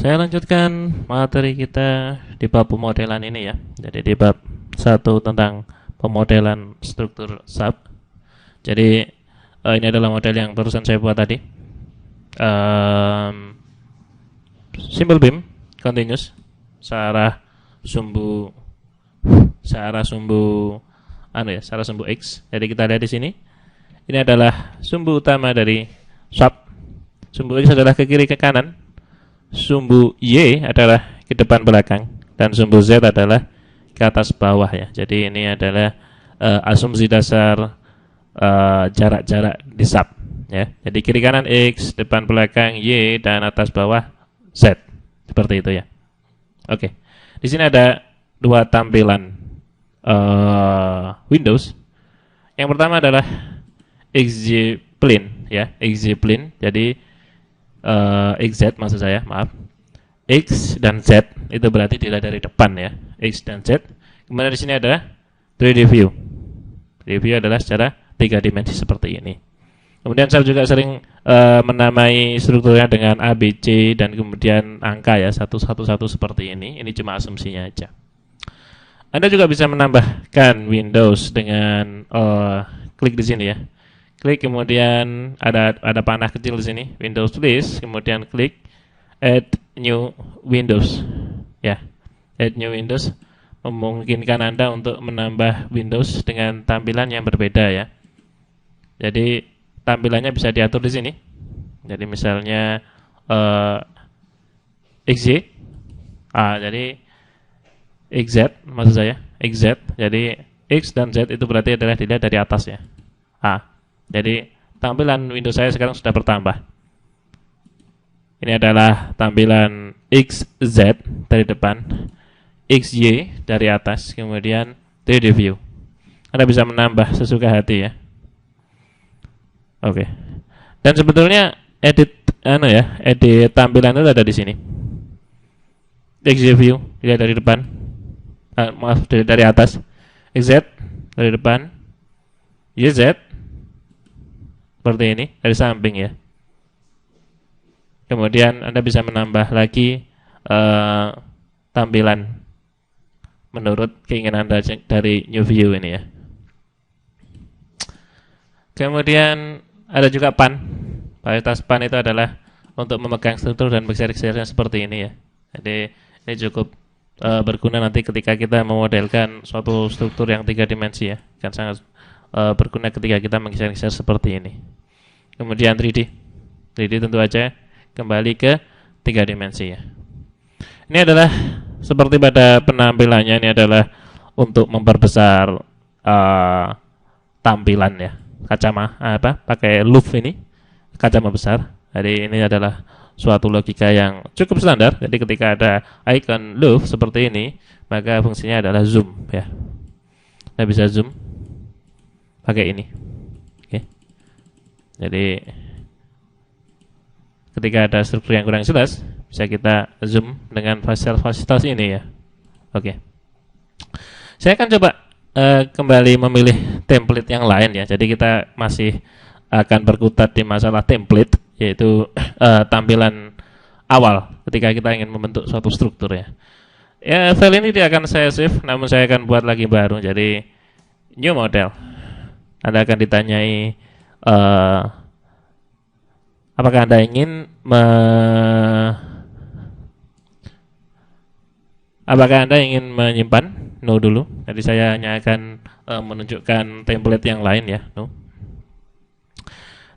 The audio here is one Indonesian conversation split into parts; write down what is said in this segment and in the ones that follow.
Saya lanjutkan materi kita di bab pemodelan ini ya. Jadi di bab 1 tentang pemodelan struktur sub. Jadi ini adalah model yang barusan saya buat tadi. Simple beam continuous searah sumbu X. Jadi kita lihat di sini. Ini adalah sumbu utama dari sub. Sumbu X adalah ke kiri ke kanan. Sumbu Y adalah ke depan belakang dan sumbu Z adalah ke atas bawah ya. Jadi ini adalah asumsi dasar jarak-jarak di sub ya. Jadi kiri kanan X, depan belakang Y dan atas bawah Z. Seperti itu ya. Oke. Di sini ada dua tampilan Windows. Yang pertama adalah XY plane ya, XY plane. Jadi XZ maksud saya, maaf. X dan Z itu berarti dilihat dari depan ya, X dan Z. Kemudian di sini ada 3D view. 3D view adalah secara 3 dimensi seperti ini. Kemudian saya juga sering menamai strukturnya dengan A, B, C dan kemudian angka ya, 111 seperti ini. Ini cuma asumsinya aja. Anda juga bisa menambahkan Windows dengan klik di sini ya. Klik kemudian ada panah kecil di sini, Windows tulis, kemudian klik Add New Windows. Ya, Add New Windows memungkinkan Anda untuk menambah Windows dengan tampilan yang berbeda ya. Jadi tampilannya bisa diatur di sini. Jadi misalnya XY, jadi XZ maksud saya, XZ. Jadi X dan Z itu berarti adalah dilihat dari atas ya. Jadi tampilan Windows saya sekarang sudah bertambah. Ini adalah tampilan XZ dari depan, XY dari atas, kemudian 3D view. Anda bisa menambah sesuka hati ya. Oke. Dan sebetulnya edit tampilan itu ada di sini. XY view dilihat dari depan. Dari atas. XZ dari depan. YZ seperti ini dari samping ya. Kemudian Anda bisa menambah lagi tampilan menurut keinginan Anda dari new view ini ya. Kemudian ada juga pan. Varietas pan itu adalah untuk memegang struktur dan bergeser-gesernya seperti ini ya. Jadi ini cukup berguna nanti ketika kita memodelkan suatu struktur yang 3 dimensi ya. Kan sangat berguna ketika kita menggeser-geser seperti ini. Kemudian 3D tentu aja kembali ke 3 dimensi ya. Ini adalah seperti pada penampilannya, ini adalah untuk memperbesar tampilan ya. Pakai loupe ini, kacamata besar. Jadi ini adalah suatu logika yang cukup standar. Jadi ketika ada icon loupe seperti ini, maka fungsinya adalah zoom ya. Kita bisa zoom pakai ini. Oke. Jadi ketika ada struktur yang kurang jelas, bisa kita zoom dengan fasilitas ini ya. Oke. Saya akan coba kembali memilih template yang lain ya. Jadi kita masih akan berkutat di masalah template, yaitu tampilan awal ketika kita ingin membentuk suatu struktur ya. Ya, file ini dia akan saya save, namun saya akan buat lagi baru. Jadi new model. Anda akan ditanyai apakah Anda ingin menyimpan? No dulu. Jadi saya hanya akan menunjukkan template yang lain ya. No.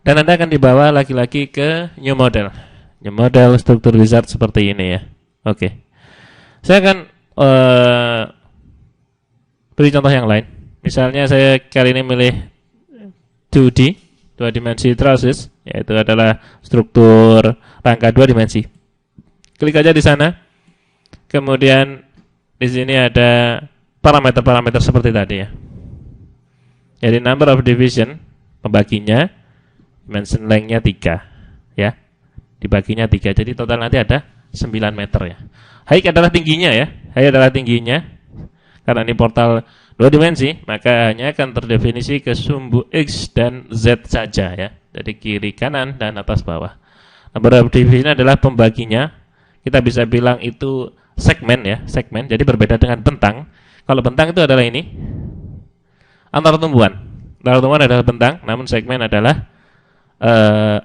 Dan Anda akan dibawa lagi-lagi ke new model. New model struktur wizard seperti ini ya. Oke. Saya akan beri contoh yang lain. Misalnya saya kali ini milih 2D, 2 dimensi trusses, yaitu adalah struktur rangka 2 dimensi. Klik aja di sana. Kemudian di sini ada parameter-parameter seperti tadi ya. Jadi number of division, pembaginya, dimension length-nya 3 ya. Dibaginya 3. Jadi total nanti ada 9 meter ya. Height adalah tingginya ya. Height adalah tingginya. Karena ini portal 2 dimensi, maka hanya akan terdefinisi ke sumbu X dan Z saja ya. Dari kiri kanan dan atas bawah. Number of division adalah pembaginya. kita bisa bilang itu segmen ya, segmen. Jadi berbeda dengan bentang. Kalau bentang itu adalah ini antar tumbuhan. Antar tumbuhan adalah bentang, namun segmen adalah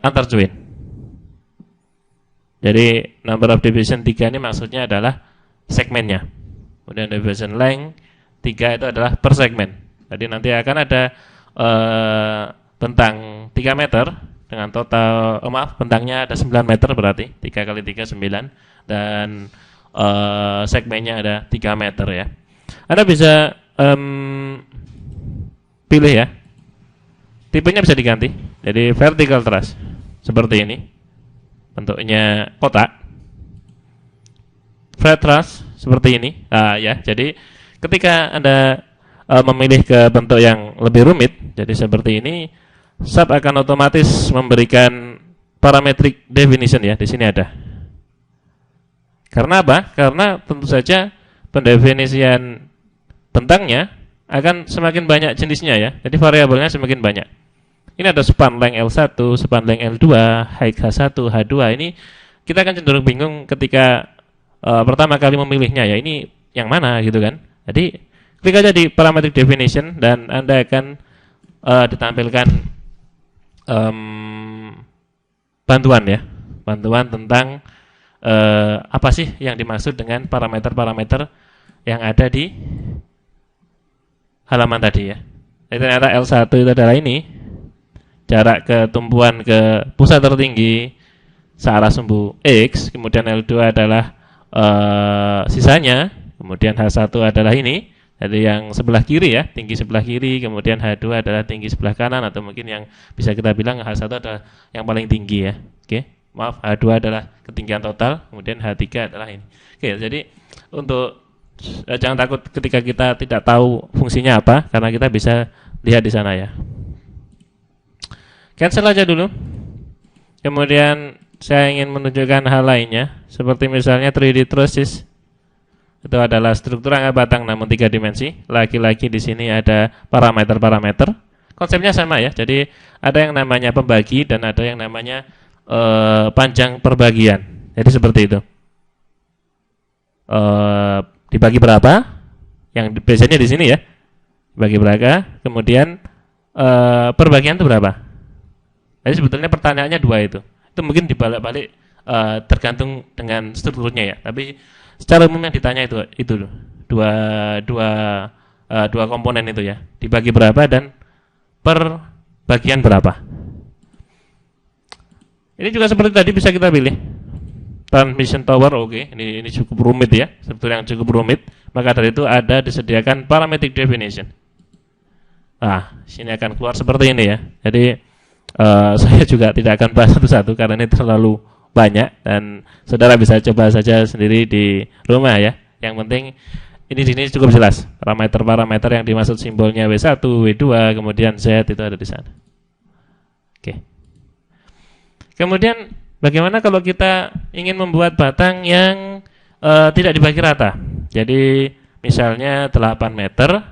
antar join. Jadi number of division 3 ini maksudnya adalah segmennya. Kemudian division length 3 itu adalah per segmen. Jadi nanti akan ada bentang 3 meter dengan total, bentangnya ada 9 meter berarti 3 kali 3 9, dan segmennya ada 3 meter ya. Anda bisa pilih ya, tipenya bisa diganti. Jadi vertical truss seperti ini, bentuknya kotak. Flat truss seperti ini. Ya, jadi ketika Anda memilih ke bentuk yang lebih rumit, jadi seperti ini, SAP akan otomatis memberikan parametric definition ya. Di sini ada. Karena apa? Karena tentu saja pendefinisian bentangnya akan semakin banyak jenisnya ya. Jadi variabelnya semakin banyak. Ini ada span length L1, span length L2, height H1, H2. Ini kita akan cenderung bingung ketika pertama kali memilihnya ya. Ini yang mana gitu kan. Jadi klik aja di parametric definition dan Anda akan ditampilkan bantuan ya. Bantuan tentang apa sih yang dimaksud dengan parameter-parameter yang ada di halaman tadi ya. Jadi ternyata L1 itu adalah ini, jarak ke tumpuan ke pusat tertinggi searah sumbu X. Kemudian L2 adalah sisanya. Kemudian H1 adalah ini, jadi yang sebelah kiri ya, tinggi sebelah kiri. Kemudian H2 adalah tinggi sebelah kanan, atau mungkin yang bisa kita bilang H1 adalah yang paling tinggi ya. Oke, maaf, H2 adalah ketinggian total. Kemudian H3 adalah ini. Oke, jadi untuk jangan takut ketika kita tidak tahu fungsinya apa, karena kita bisa lihat di sana ya. Cancel aja dulu. Kemudian saya ingin menunjukkan hal lainnya, seperti misalnya 3D trusses. Itu adalah struktur angka batang namun 3 dimensi. Lagi-lagi di sini ada parameter-parameter. Konsepnya sama ya. Jadi ada yang namanya pembagi dan ada yang namanya panjang perbagian. Jadi seperti itu. Dibagi berapa? Yang biasanya di sini ya. Dibagi berapa? Kemudian perbagian itu berapa? Jadi sebetulnya pertanyaannya dua itu. Itu mungkin dibalik-balik tergantung dengan strukturnya ya. Tapi secara umum yang ditanya itu loh. Dua komponen itu ya. Dibagi berapa dan per bagian berapa. Ini juga seperti tadi bisa kita pilih. Transmission tower, oke. Ini cukup rumit ya. Struktur yang cukup rumit. Maka dari itu ada disediakan parametric definition. Sini akan keluar seperti ini ya. Jadi saya juga tidak akan bahas satu-satu karena ini terlalu banyak, dan saudara bisa coba saja sendiri di rumah ya. Yang penting ini di sini cukup jelas parameter-parameter yang dimaksud, simbolnya W1, W2, kemudian Z itu ada di sana. Oke. Kemudian bagaimana kalau kita ingin membuat batang yang tidak dibagi rata? Jadi misalnya 8 meter,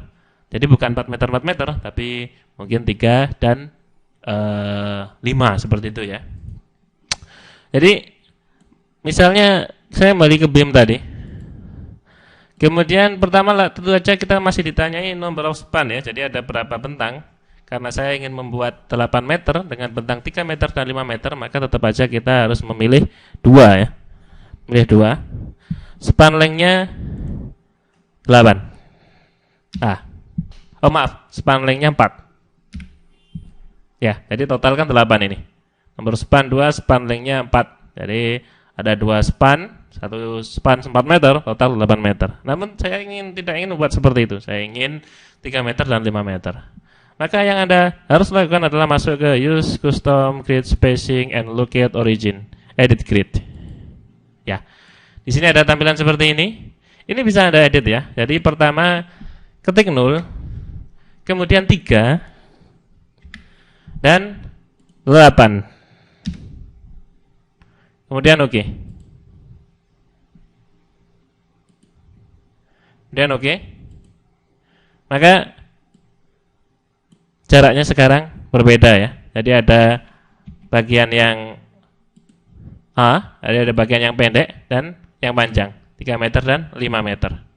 jadi bukan 4 meter 4 meter, tapi mungkin 3 dan 5 seperti itu ya. Jadi misalnya saya kembali ke BIM tadi. Kemudian pertama tentu saja kita masih ditanyai number of span ya. Jadi ada berapa bentang. Karena saya ingin membuat 8 meter dengan bentang 3 meter dan 5 meter, maka tetap aja kita harus memilih 2 ya. Memilih 2. Span length-nya 8. Span length-nya 4. Ya, jadi total kan 8 ini. Nomor span 2, span length-nya 4. Jadi ada 2 span, 1 span 4 meter, total 8 meter. Namun saya tidak ingin membuat seperti itu. Saya ingin 3 meter dan 5 meter. Maka yang Anda harus lakukan adalah masuk ke Use Custom Grid Spacing and Locate Origin, Edit Grid. Ya, di sini ada tampilan seperti ini. Ini bisa Anda edit ya. Jadi pertama ketik 0, kemudian 3 dan 8. Kemudian oke. Kemudian oke. Maka jaraknya sekarang berbeda ya. Jadi ada bagian yang ada bagian yang pendek, dan yang panjang 3 meter dan 5 meter.